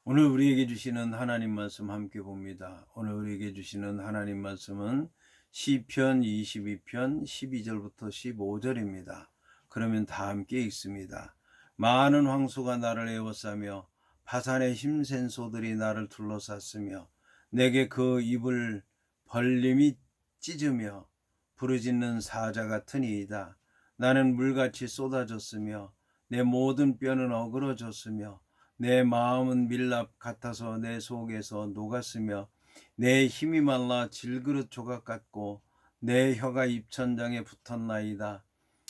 오늘 우리에게 주시는 하나님 말씀 함께 봅니다. 오늘 우리에게 주시는 하나님 말씀은 시편 22편 12절부터 15절입니다. 그러면 다 함께 읽습니다. 많은 황소가 나를 에워싸며 바산의 힘센 소들이 나를 둘러쌌으며 내게 그 입을 벌림이 찢으며 부르짖는 사자 같으니이다. 나는 물같이 쏟아졌으며 내 모든 뼈는 어그러졌으며 내 마음은 밀랍 같아서 내 속에서 녹았으며 내 힘이 말라 질그릇 조각 같고 내 혀가 입천장에 붙었나이다.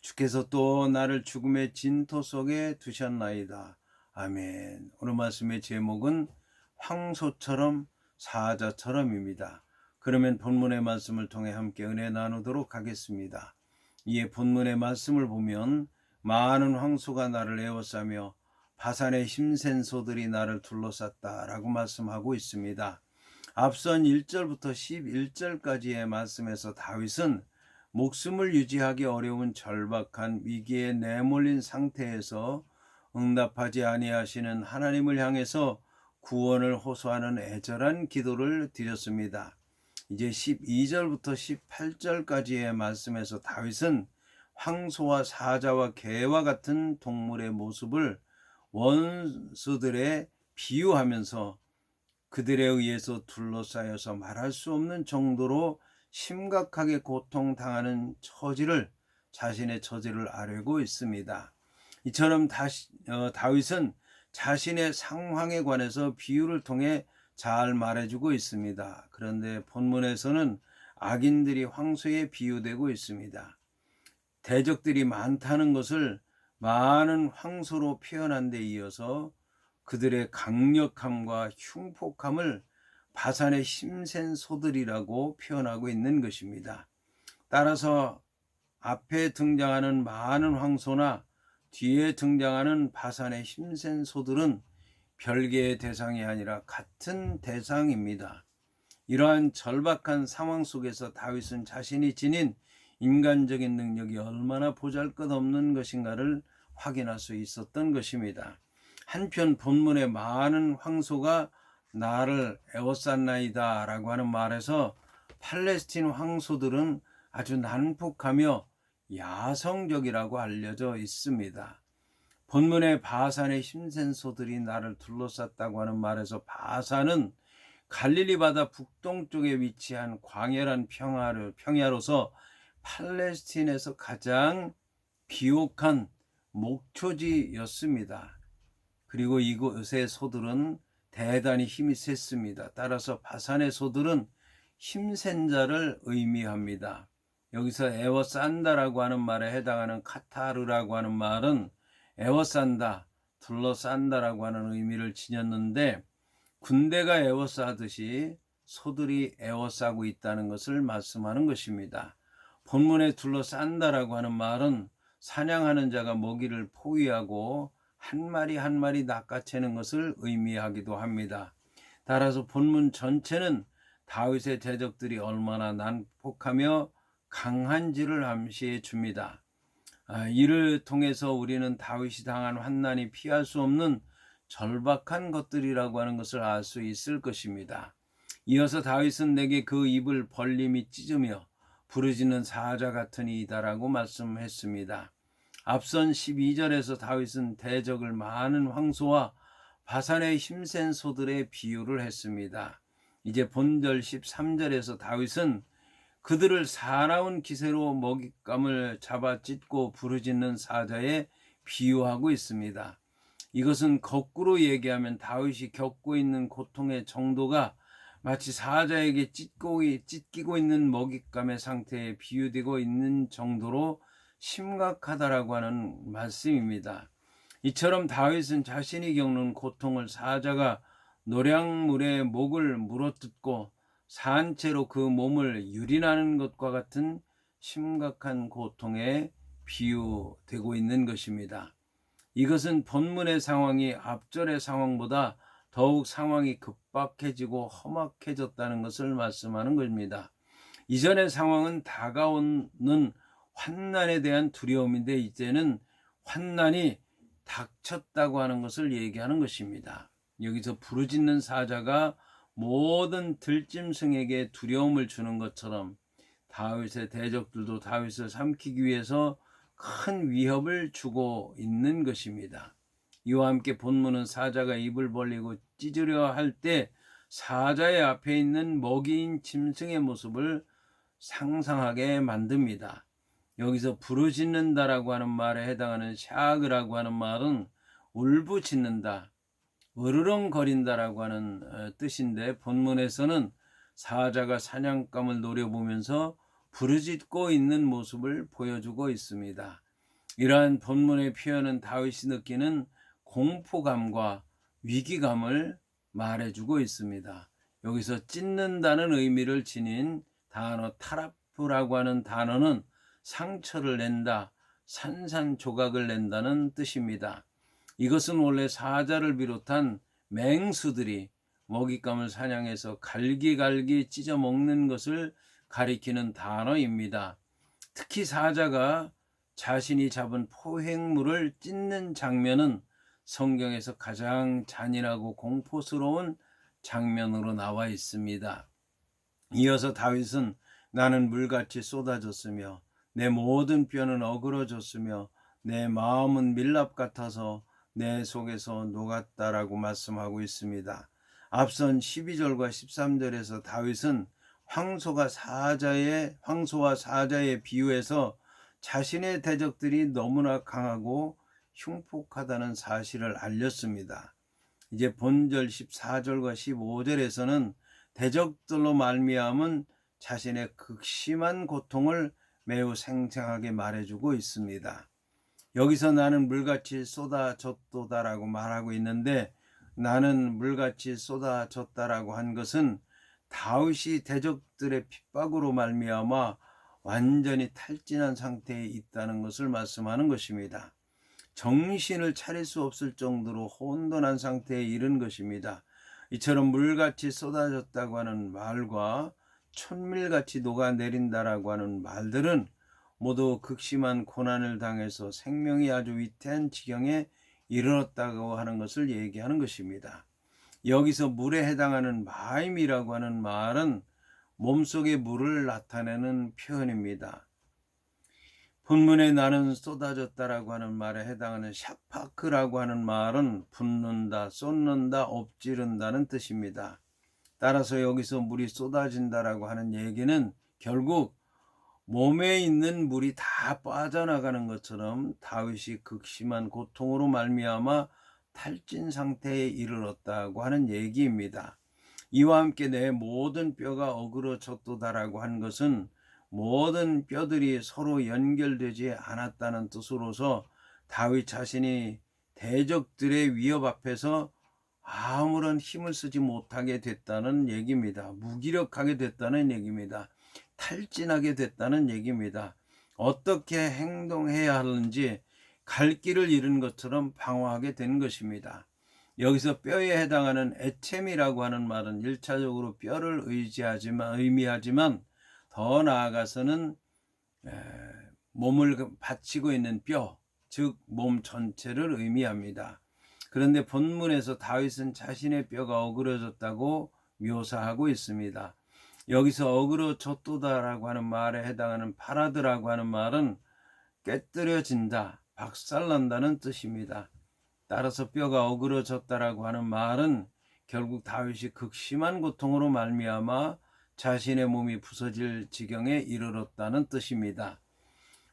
주께서 또 나를 죽음의 진토 속에 두셨나이다. 아멘. 오늘 말씀의 제목은 황소처럼 사자처럼입니다. 그러면 본문의 말씀을 통해 함께 은혜 나누도록 하겠습니다. 이에 본문의 말씀을 보면 많은 황소가 나를 에워싸며 바산의 힘센 소들이 나를 둘러쌌다라고 말씀하고 있습니다. 앞선 1절부터 11절까지의 말씀에서 다윗은 목숨을 유지하기 어려운 절박한 위기에 내몰린 상태에서 응답하지 아니하시는 하나님을 향해서 구원을 호소하는 애절한 기도를 드렸습니다. 이제 12절부터 18절까지의 말씀에서 다윗은 황소와 사자와 개와 같은 동물의 모습을 원수들에 비유하면서 그들에 의해서 둘러싸여서 말할 수 없는 정도로 심각하게 고통당하는 처지를 자신의 처지를 아뢰고 있습니다. 이처럼 다윗은 자신의 상황에 관해서 비유를 통해 잘 말해주고 있습니다. 그런데 본문에서는 악인들이 황소에 비유되고 있습니다. 대적들이 많다는 것을 많은 황소로 표현한 데 이어서 그들의 강력함과 흉폭함을 바산의 힘센 소들이라고 표현하고 있는 것입니다. 따라서 앞에 등장하는 많은 황소나 뒤에 등장하는 바산의 힘센 소들은 별개의 대상이 아니라 같은 대상입니다. 이러한 절박한 상황 속에서 다윗은 자신이 지닌 인간적인 능력이 얼마나 보잘것없는 것인가를 확인할 수 있었던 것입니다. 한편 본문의 많은 황소가 나를 에워쌌나이다 라고 하는 말에서 팔레스틴 황소들은 아주 난폭하며 야성적이라고 알려져 있습니다. 본문의 바산의 힘센 소들이 나를 둘러쌌다고 하는 말에서 바산은 갈릴리 바다 북동쪽에 위치한 광활한 평야로서 팔레스틴에서 가장 비옥한 목초지였습니다. 그리고 이곳의 소들은 대단히 힘이 셌습니다. 따라서 바산의 소들은 힘센 자를 의미합니다. 여기서 에워싼다라고 하는 말에 해당하는 카타르라고 하는 말은 에워싼다, 둘러싼다라고 하는 의미를 지녔는데 군대가 에워싸듯이 소들이 에워싸고 있다는 것을 말씀하는 것입니다. 본문에 둘러싼다라고 하는 말은 사냥하는 자가 먹이를 포위하고 한 마리 한 마리 낚아채는 것을 의미하기도 합니다. 따라서 본문 전체는 다윗의 대적들이 얼마나 난폭하며 강한지를 암시해 줍니다. 이를 통해서 우리는 다윗이 당한 환난이 피할 수 없는 절박한 것들이라고 하는 것을 알 수 있을 것입니다. 이어서 다윗은 내게 그 입을 벌림이 찢으며 부르짖는 사자 같으니이다라고 말씀했습니다. 앞선 12절에서 다윗은 대적을 많은 황소와 바산의 힘센 소들의 비유를 했습니다. 이제 본절 13절에서 다윗은 그들을 사나운 기세로 먹잇감을 잡아 찢고 부르짖는 사자에 비유하고 있습니다. 이것은 거꾸로 얘기하면 다윗이 겪고 있는 고통의 정도가 마치 사자에게 찢기고 있는 먹잇감의 상태에 비유되고 있는 정도로 심각하다라고 하는 말씀입니다. 이처럼 다윗은 자신이 겪는 고통을 사자가 노량물에 목을 물어뜯고 산채로 그 몸을 유린하는 것과 같은 심각한 고통에 비유되고 있는 것입니다. 이것은 본문의 상황이 앞절의 상황보다 더욱 상황이 급박해지고 험악해졌다는 것을 말씀하는 것입니다. 이전의 상황은 다가오는 환난에 대한 두려움인데 이제는 환난이 닥쳤다고 하는 것을 얘기하는 것입니다. 여기서 부르짖는 사자가 모든 들짐승에게 두려움을 주는 것처럼 다윗의 대적들도 다윗을 삼키기 위해서 큰 위협을 주고 있는 것입니다. 이와 함께 본문은 사자가 입을 벌리고 찢으려 할 때 사자의 앞에 있는 먹이인 짐승의 모습을 상상하게 만듭니다. 여기서 부르짖는다라고 하는 말에 해당하는 샤그라고 하는 말은 울부짖는다, 으르렁거린다라고 하는 뜻인데, 본문에서는 사자가 사냥감을 노려보면서 부르짖고 있는 모습을 보여주고 있습니다. 이러한 본문의 표현은 다윗이 느끼는 공포감과 위기감을 말해주고 있습니다. 여기서 찢는다는 의미를 지닌 단어 타라프라고 하는 단어는 상처를 낸다, 산산조각을 낸다는 뜻입니다. 이것은 원래 사자를 비롯한 맹수들이 먹잇감을 사냥해서 갈기갈기 찢어 먹는 것을 가리키는 단어입니다. 특히 사자가 자신이 잡은 포획물을 찢는 장면은 성경에서 가장 잔인하고 공포스러운 장면으로 나와 있습니다. 이어서 다윗은 나는 물같이 쏟아졌으며 내 모든 뼈는 어그러졌으며 내 마음은 밀랍 같아서 내 속에서 녹았다라고 말씀하고 있습니다. 앞선 12절과 13절에서 다윗은 황소와 사자의 비유에서 자신의 대적들이 너무나 강하고 흉폭하다는 사실을 알렸습니다. 이제 본절 14절과 15절에서는 대적들로 말미암은 자신의 극심한 고통을 매우 생생하게 말해주고 있습니다. 여기서 나는 물같이 쏟아졌도다라고 말하고 있는데, 나는 물같이 쏟아졌다라고 한 것은 다윗이 대적들의 핍박으로 말미암아 완전히 탈진한 상태에 있다는 것을 말씀하는 것입니다. 정신을 차릴 수 없을 정도로 혼돈한 상태에 이른 것입니다. 이처럼 물같이 쏟아졌다고 하는 말과 천밀같이 녹아내린다라고 하는 말들은 모두 극심한 고난을 당해서 생명이 아주 위태한 지경에 이르렀다고 하는 것을 얘기하는 것입니다. 여기서 물에 해당하는 마임이라고 하는 말은 몸속의 물을 나타내는 표현입니다. 본문에 나는 쏟아졌다라고 하는 말에 해당하는 샤파크라고 하는 말은 붓는다, 쏟는다, 엎지른다는 뜻입니다. 따라서 여기서 물이 쏟아진다라고 하는 얘기는 결국 몸에 있는 물이 다 빠져나가는 것처럼 다윗이 극심한 고통으로 말미암아 탈진 상태에 이르렀다고 하는 얘기입니다. 이와 함께 내 모든 뼈가 어그러졌도다라고 한 것은 모든 뼈들이 서로 연결되지 않았다는 뜻으로서 다윗 자신이 대적들의 위협 앞에서 아무런 힘을 쓰지 못하게 됐다는 얘기입니다. 무기력하게 됐다는 얘기입니다. 탈진하게 됐다는 얘기입니다. 어떻게 행동해야 하는지 갈 길을 잃은 것처럼 방황하게 된 것입니다. 여기서 뼈에 해당하는 에쳔이라고 하는 말은 1차적으로 뼈를 의미하지만 더 나아가서는 몸을 받치고 있는 뼈, 즉 몸 전체를 의미합니다. 그런데 본문에서 다윗은 자신의 뼈가 어그러졌다고 묘사하고 있습니다. 여기서 어그러졌도다라고 하는 말에 해당하는 파라드라고 하는 말은 깨뜨려진다, 박살난다는 뜻입니다. 따라서 뼈가 어그러졌다라고 하는 말은 결국 다윗이 극심한 고통으로 말미암아 자신의 몸이 부서질 지경에 이르렀다는 뜻입니다.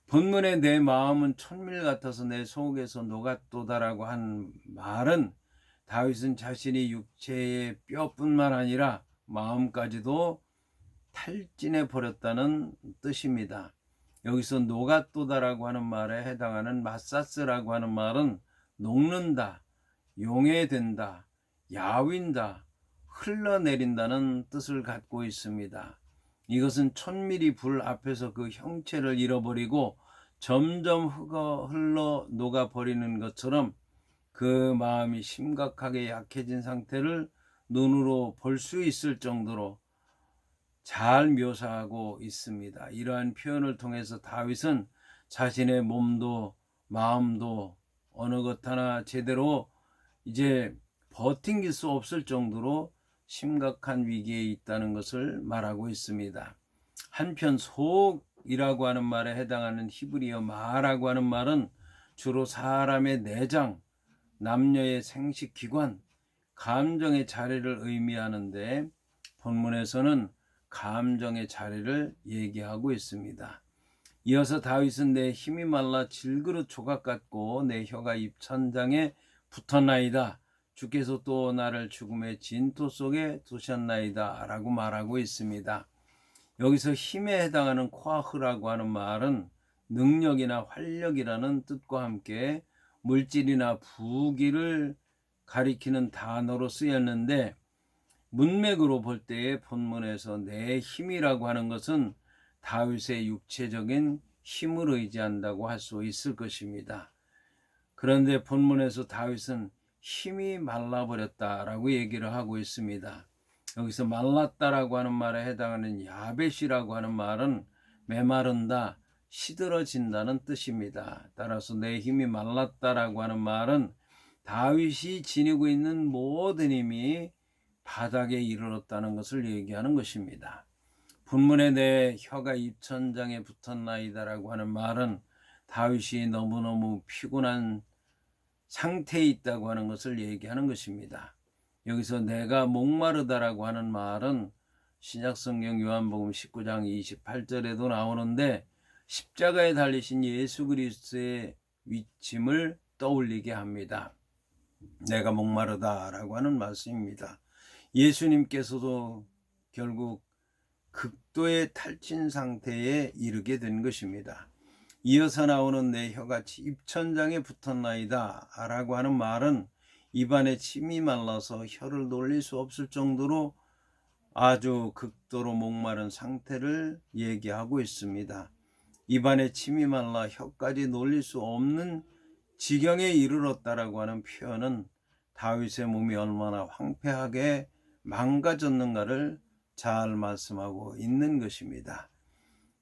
본문에 내 마음은 천밀 같아서 내 속에서 녹았도다라고 한 말은 다윗은 자신이 육체의 뼈뿐만 아니라 마음까지도 탈진해 버렸다는 뜻입니다. 여기서 녹았도다라고 하는 말에 해당하는 마사스라고 하는 말은 녹는다, 용해된다, 야윈다, 흘러내린다는 뜻을 갖고 있습니다. 이것은 천밀이 불 앞에서 그 형체를 잃어버리고 점점 흘러 녹아버리는 것처럼 그 마음이 심각하게 약해진 상태를 눈으로 볼 수 있을 정도로 잘 묘사하고 있습니다. 이러한 표현을 통해서 다윗은 자신의 몸도 마음도 어느 것 하나 제대로 이제 버팅길 수 없을 정도로 심각한 위기에 있다는 것을 말하고 있습니다. 한편 속이라고 하는 말에 해당하는 히브리어 마라고 하는 말은 주로 사람의 내장, 남녀의 생식기관, 감정의 자리를 의미하는데 본문에서는 감정의 자리를 얘기하고 있습니다. 이어서 다윗은 내 힘이 말라 질그릇 조각 같고 내 혀가 입천장에 붙었나이다. 주께서 또 나를 죽음의 진토 속에 두셨나이다 라고 말하고 있습니다. 여기서 힘에 해당하는 코아흐라고 하는 말은 능력이나 활력이라는 뜻과 함께 물질이나 부귀를 가리키는 단어로 쓰였는데 문맥으로 볼 때에 본문에서 내 힘이라고 하는 것은 다윗의 육체적인 힘을 의지한다고 할 수 있을 것입니다. 그런데 본문에서 다윗은 힘이 말라버렸다라고 얘기를 하고 있습니다. 여기서 말랐다라고 하는 말에 해당하는 야벳이라고 하는 말은 메마른다, 시들어진다는 뜻입니다. 따라서 내 힘이 말랐다라고 하는 말은 다윗이 지니고 있는 모든 힘이 바닥에 이르렀다는 것을 얘기하는 것입니다. 본문에 내 혀가 입천장에 붙었나이다라고 하는 말은 다윗이 너무너무 피곤한 상태에 있다고 하는 것을 얘기하는 것입니다. 여기서 내가 목마르다라고 하는 말은 신약성경 요한복음 19장 28절에도 나오는데 십자가에 달리신 예수 그리스도의 위침을 떠올리게 합니다. 내가 목마르다라고 하는 말씀입니다. 예수님께서도 결국 극도의 탈진 상태에 이르게 된 것입니다. 이어서 나오는 내 혀가 입천장에 붙었나이다 라고 하는 말은 입안에 침이 말라서 혀를 놀릴 수 없을 정도로 아주 극도로 목마른 상태를 얘기하고 있습니다. 입안에 침이 말라 혀까지 놀릴 수 없는 지경에 이르렀다라고 하는 표현은 다윗의 몸이 얼마나 황폐하게 망가졌는가를 잘 말씀하고 있는 것입니다.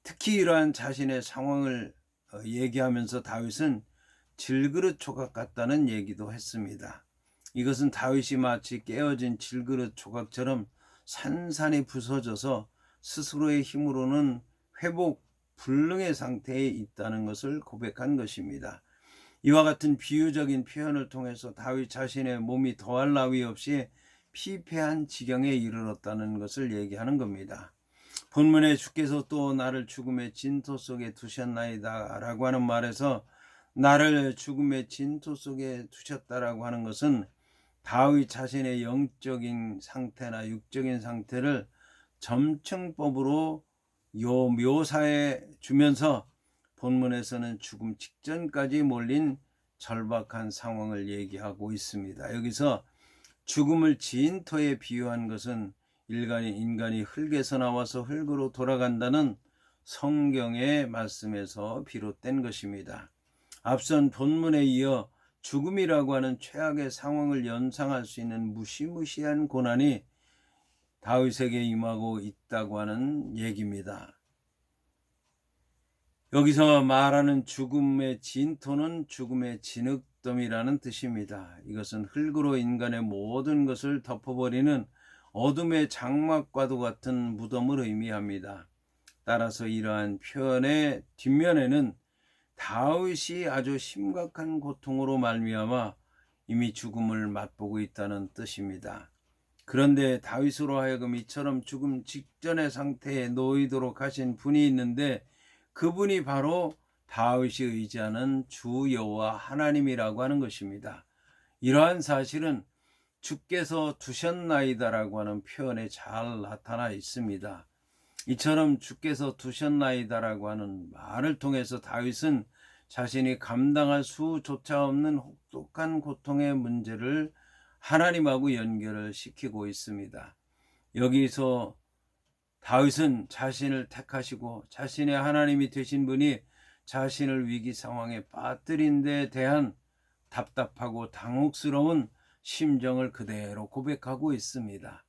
특히 이러한 자신의 상황을 얘기하면서 다윗은 질그릇 조각 같다는 얘기도 했습니다. 이것은 다윗이 마치 깨어진 질그릇 조각처럼 산산이 부서져서 스스로의 힘으로는 회복 불능의 상태에 있다는 것을 고백한 것입니다. 이와 같은 비유적인 표현을 통해서 다윗 자신의 몸이 더할 나위 없이 피폐한 지경에 이르렀다는 것을 얘기하는 겁니다. 본문에 주께서 또 나를 죽음의 진토 속에 두셨나이다 라고 하는 말에서 나를 죽음의 진토 속에 두셨다라고 하는 것은 다윗 자신의 영적인 상태나 육적인 상태를 점층법으로 묘사해 주면서 본문에서는 죽음 직전까지 몰린 절박한 상황을 얘기하고 있습니다. 여기서 죽음을 진토에 비유한 것은 인간이 흙에서 나와서 흙으로 돌아간다는 성경의 말씀에서 비롯된 것입니다. 앞선 본문에 이어 죽음이라고 하는 최악의 상황을 연상할 수 있는 무시무시한 고난이 다윗에게 임하고 있다고 하는 얘기입니다. 여기서 말하는 죽음의 진토는 죽음의 진흙더미라는 뜻입니다. 이것은 흙으로 인간의 모든 것을 덮어버리는 어둠의 장막과도 같은 무덤을 의미합니다. 따라서 이러한 표현의 뒷면에는 다윗이 아주 심각한 고통으로 말미암아 이미 죽음을 맛보고 있다는 뜻입니다. 그런데 다윗으로 하여금 이처럼 죽음 직전의 상태에 놓이도록 하신 분이 있는데 그분이 바로 다윗이 의지하는 주 여호와 하나님이라고 하는 것입니다. 이러한 사실은 주께서 두셨나이다라고 하는 표현에 잘 나타나 있습니다. 이처럼 주께서 두셨나이다라고 하는 말을 통해서 다윗은 자신이 감당할 수조차 없는 혹독한 고통의 문제를 하나님하고 연결을 시키고 있습니다. 여기서 다윗은 자신을 택하시고 자신의 하나님이 되신 분이 자신을 위기 상황에 빠뜨린 데 대한 답답하고 당혹스러운 심정을 그대로 고백하고 있습니다.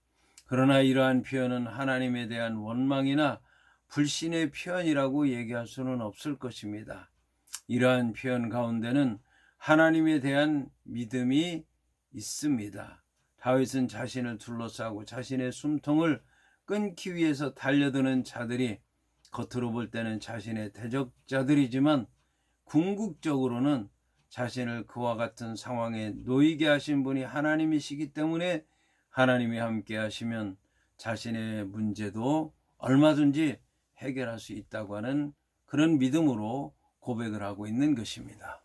그러나 이러한 표현은 하나님에 대한 원망이나 불신의 표현이라고 얘기할 수는 없을 것입니다. 이러한 표현 가운데는 하나님에 대한 믿음이 있습니다. 다윗은 자신을 둘러싸고 자신의 숨통을 끊기 위해서 달려드는 자들이 겉으로 볼 때는 자신의 대적자들이지만 궁극적으로는 자신을 그와 같은 상황에 놓이게 하신 분이 하나님이시기 때문에 하나님이 함께 하시면 자신의 문제도 얼마든지 해결할 수 있다고 하는 그런 믿음으로 고백을 하고 있는 것입니다.